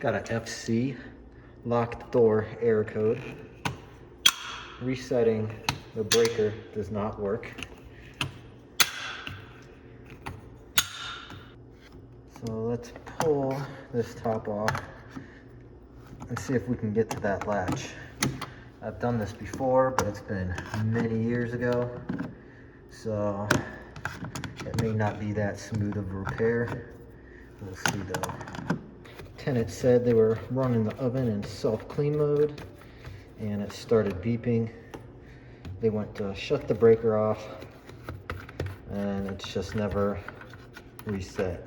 Got an FC locked door error code. Resetting the breaker does not work. So let's pull this top off and see if we can get to that latch. I've done this before, but it's been many years ago, so it may not be that smooth of a repair. We'll see though. Tenant said they were running the oven in self-clean mode and it started beeping. They went to shut the breaker off and it's just never reset.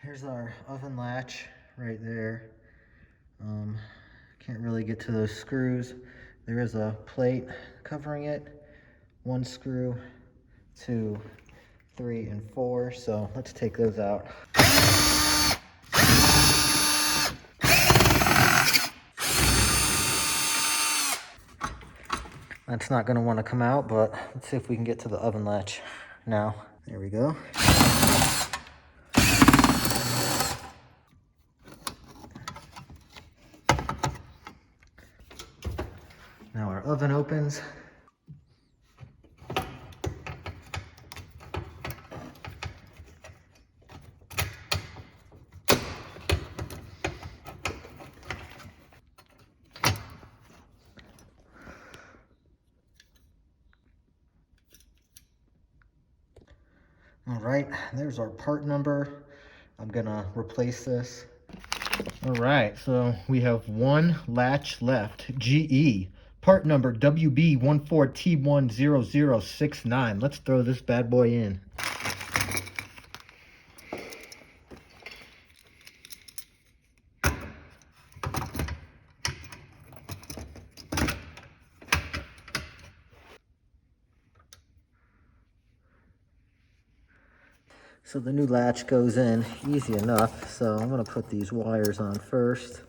Here's our oven latch right there. Can't really get to those screws. There is a plate covering it. 1 screw, 2, 3, and 4. So let's take those out. That's not going to want to come out, but let's see if we can get to the oven latch now. There we go. Now our oven opens. All right, there's our part number. I'm gonna replace this. All right, so we have 1 latch left, GE. Part number WB14T10069. Let's throw this bad boy in. So the new latch goes in easy enough. So I'm gonna put these wires on first.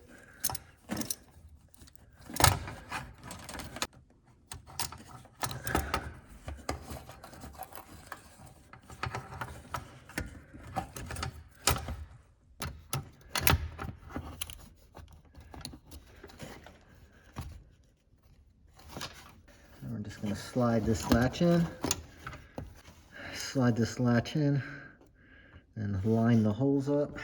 We're just going to slide this latch in, and line the holes up.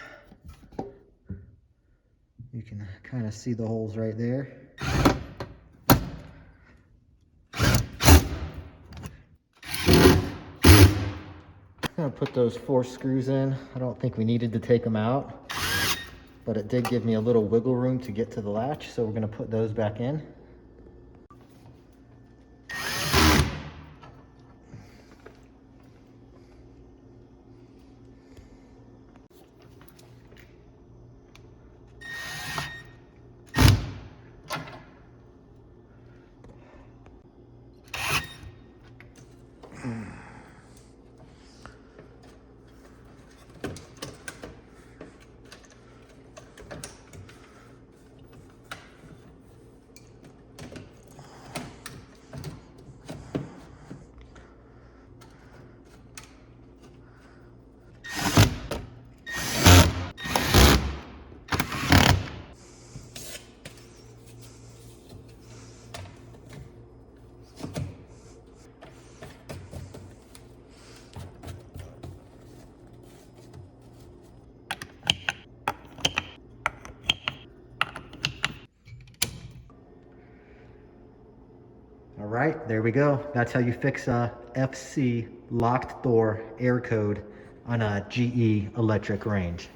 You can kind of see the holes right there. I'm going to put those 4 screws in. I don't think we needed to take them out, but it did give me a little wiggle room to get to the latch, so we're going to put those back in. All right, there we go. That's how you fix a FC locked door error code on a GE electric range.